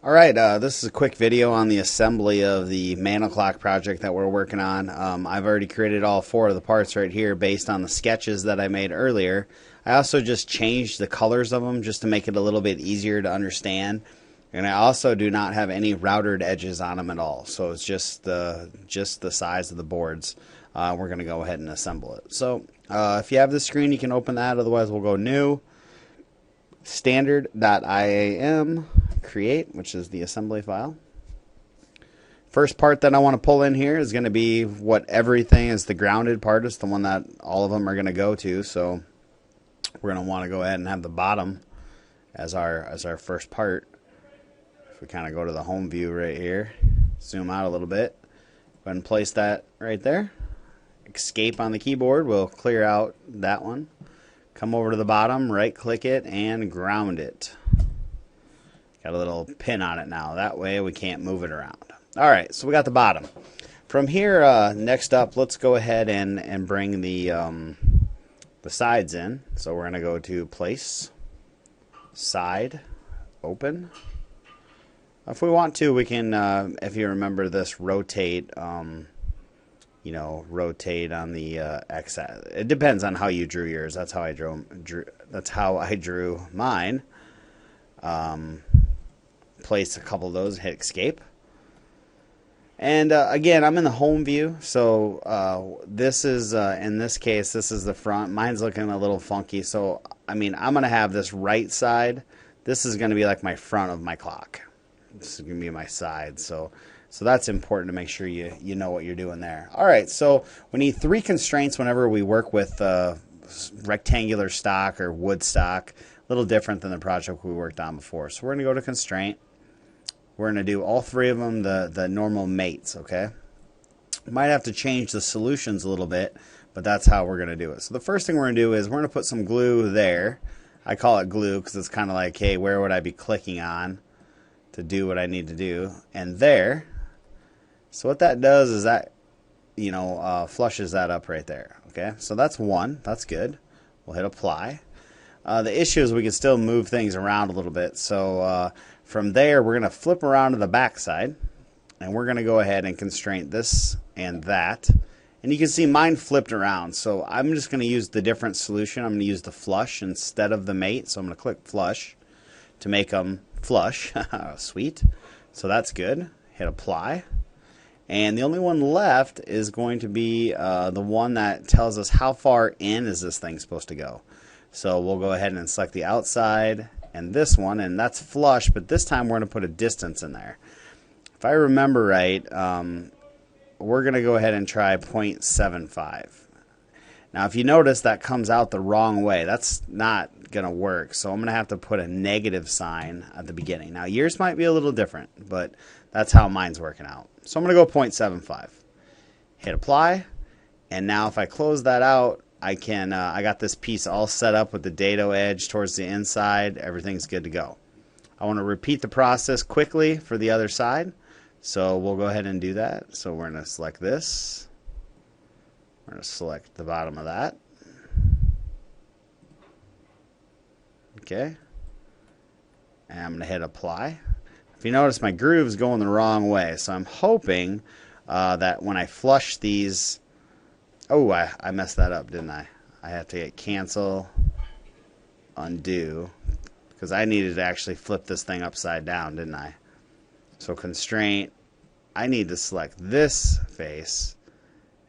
Alright, this is a quick video on the assembly of the mantel clock project that we're working on. I've already created all 4 of the parts right here based on the sketches that I made earlier. I also just changed the colors of them just to make it a little bit easier to understand. And I also do not have any routed edges on them at all. So it's just the size of the boards. We're going to go ahead and assemble it. So if you have the screen, you can open that. Otherwise, we'll go new, standard.iam. create, which is the assembly file. First part that I want to pull in here is going to be what everything is the grounded part. It's the one that all of them are going to go to. So we're going to want to go ahead and have the bottom as our first part. If we kind of go to the home view right here, zoom out a little bit, go ahead and place that right there. Escape on the keyboard will clear out that one. Come over to the bottom, right click it, and ground it. Got a little pin on it now. That way we can't move it around. Alright, so we got the bottom. From here, next up, let's go ahead and bring the sides in. So we're going to go to Place, Side, Open. If we want to, we can, if you remember this, rotate, rotate on the X. It depends on how you drew yours. That's how I drew mine. Place a couple of those, hit escape. And again, I'm in the home view, so this is, in this case, this is the front. Mine's looking a little funky, so I mean, I'm going to have this right side. This is going to be like my front of my clock. This is going to be my side, so that's important to make sure you know what you're doing there. Alright, so we need 3 constraints whenever we work with rectangular stock or wood stock. A little different than the project we worked on before. So we're going to go to constraint. We're going to do all 3 of them the normal mates, okay? Might have to change the solutions a little bit, but that's how we're going to do it. So the first thing we're going to do is we're going to put some glue there. I call it glue because it's kind of like, hey, where would I be clicking on to do what I need to do? And there. So what that does is that, flushes that up right there, okay? So that's 1. That's good. We'll hit apply. The issue is we can still move things around a little bit. So from there, we're going to flip around to the back side, and we're going to go ahead and constrain this and that. And you can see mine flipped around. So I'm just going to use the different solution. I'm going to use the flush instead of the mate. So I'm going to click flush to make them flush. Sweet. So that's good. Hit apply. And the only one left is going to be the one that tells us how far in is this thing supposed to go. So we'll go ahead and select the outside and this one, and that's flush, but this time we're going to put a distance in there. If I remember right, we're going to go ahead and try 0.75. Now if you notice, that comes out the wrong way. That's not going to work, so I'm going to have to put a negative sign at the beginning. Now yours might be a little different, but that's how mine's working out. So I'm going to go 0.75. Hit apply, and now if I close that out, I can. I got this piece all set up with the dado edge towards the inside. Everything's good to go. I want to repeat the process quickly for the other side, so we'll go ahead and do that. So we're going to select this. We're going to select the bottom of that. Okay. And I'm going to hit apply. If you notice, my groove's going the wrong way, so I'm hoping that when I flush these... Oh, I messed that up, didn't I? I have to hit cancel, undo, because I needed to actually flip this thing upside down, didn't I? So constraint, I need to select this face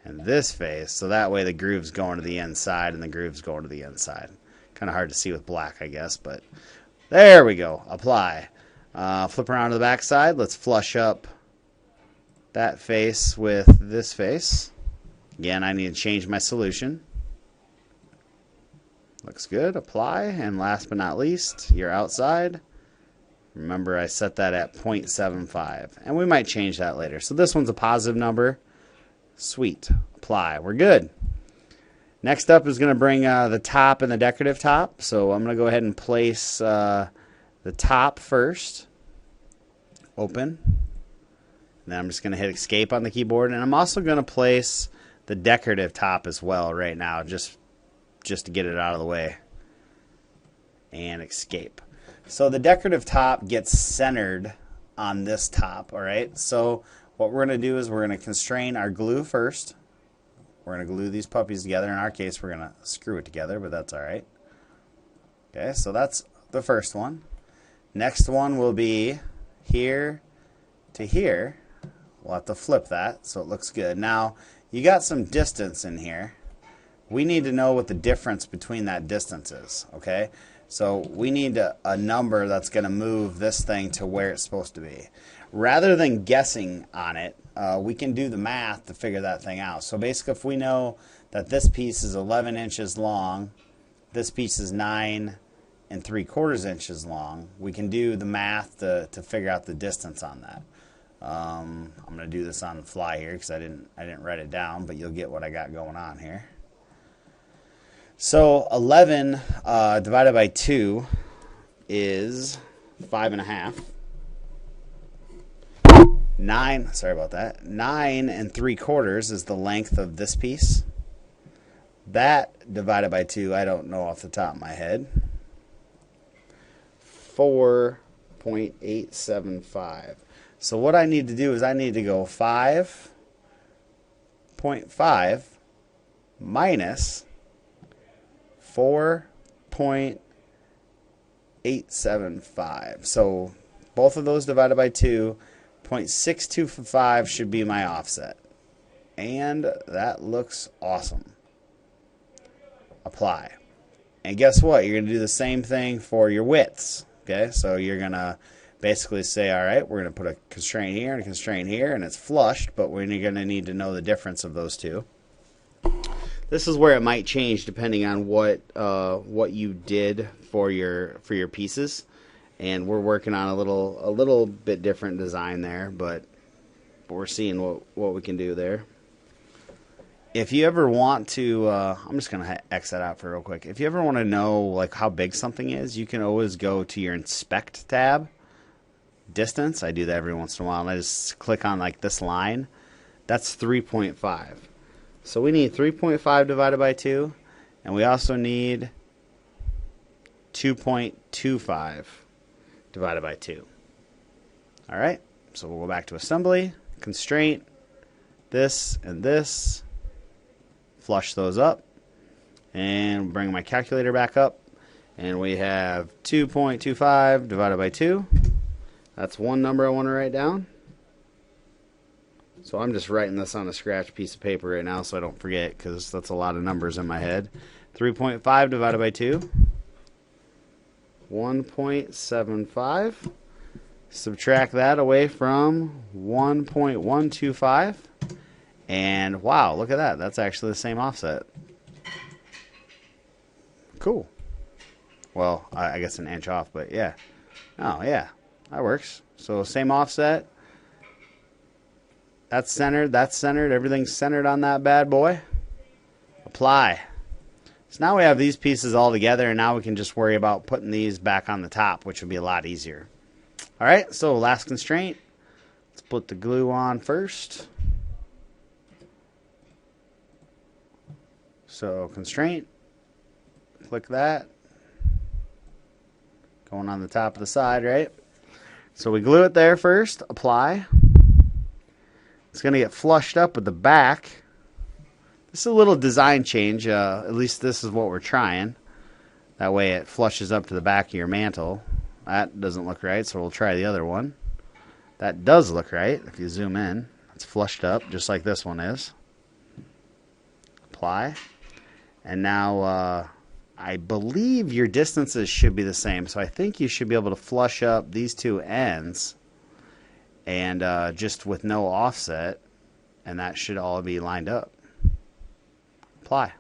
and this face, so that way the groove's going to the inside and the groove's going to the inside. Kind of hard to see with black, I guess, but there we go. Apply. Flip around to the back side. Let's flush up that face with this face. Again, I need to change my solution. Looks good. Apply. And last but not least, you're outside. Remember, I set that at 0.75. And we might change that later. So this one's a positive number. Sweet. Apply. We're good. Next up is going to bring the top and the decorative top. So I'm going to go ahead and place the top first. Open. And then I'm just going to hit escape on the keyboard. And I'm also going to place the decorative top as well right now, just to get it out of the way. And escape. So the decorative top gets centered on this top. All right, so what we're going to do is we're going to constrain our glue first. We're going to glue these puppies together. In our case, we're going to screw it together, but that's all right. Okay, so that's the first one. Next one will be here to here. We'll have to flip that so it looks good. Now, you got some distance in here. We need to know what the difference between that distance is, okay? So we need a number that's going to move this thing to where it's supposed to be. Rather than guessing on it, we can do the math to figure that thing out. So basically, if we know that this piece is 11 inches long, this piece is 9 3/4 inches long, we can do the math to figure out the distance on that. I'm going to do this on the fly here because I didn't write it down, but you'll get what I got going on here. So 11 divided by 2 is 5.5. 9, sorry about that. 9 3/4 is the length of this piece. That divided by 2, I don't know off the top of my head. 4.875. So what I need to do is I need to go 5.5 minus 4.875. So both of those divided by 2, 0.625 should be my offset. And that looks awesome. Apply. And guess what? You're going to do the same thing for your widths. Okay, so you're going to basically say, all right, we're going to put a constraint here and a constraint here, and it's flushed, but we're going to need to know the difference of those two. This is where it might change depending on what you did for your pieces, and we're working on a little bit different design there, but we're seeing what we can do there. If you ever want to, I'm just going to X that out for real quick. If you ever want to know like how big something is, you can always go to your Inspect tab. Distance, I do that every once in a while, and I just click on like this line. That's 3.5. So we need 3.5 divided by 2, and we also need 2.25 divided by 2. All right, so we'll go back to assembly, constraint, this and this. Flush those up, and bring my calculator back up, and we have 2.25 divided by 2. That's one number I want to write down. So I'm just writing this on a scratch piece of paper right now so I don't forget, because that's a lot of numbers in my head. 3.5 divided by 2, 1.75. Subtract that away from 1.125. And wow, look at that. That's actually the same offset. Cool. Well, I guess an inch off, but yeah. Oh, yeah. That works. So same offset. That's centered. That's centered. Everything's centered on that bad boy. Apply. So now we have these pieces all together, and now we can just worry about putting these back on the top, which would be a lot easier. All right, so last constraint. Let's put the glue on first. So constraint, click that, going on the top of the side, right? So we glue it there first, apply. It's going to get flushed up with the back. This is a little design change, at least this is what we're trying. That way it flushes up to the back of your mantle. That doesn't look right, so we'll try the other one. That does look right if you zoom in. It's flushed up just like this one is. Apply. And now I believe your distances should be the same. So I think you should be able to flush up these two ends and just with no offset. And that should all be lined up. Apply.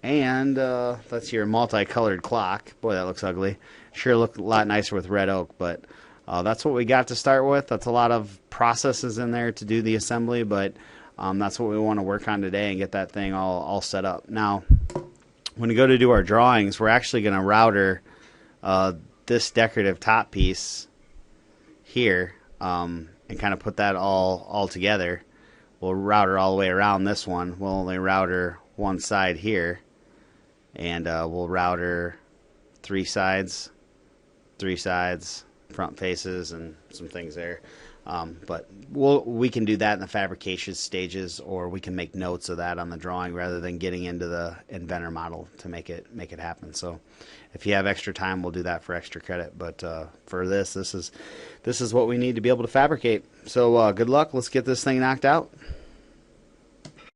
And that's your multicolored clock. Boy, that looks ugly. Sure looked a lot nicer with red oak, but that's what we got to start with. That's a lot of processes in there to do the assembly, but that's what we want to work on today and get that thing all set up. Now, when we go to do our drawings, we're actually going to router this decorative top piece here and kind of put that all together. We'll router all the way around this one. We'll only router one side here, and we'll router 3 sides, 3 sides, front faces and some things there. But we can do that in the fabrication stages, or we can make notes of that on the drawing rather than getting into the Inventor model to make it happen. So if you have extra time, we'll do that for extra credit. But for this is what we need to be able to fabricate. So good luck. Let's get this thing knocked out.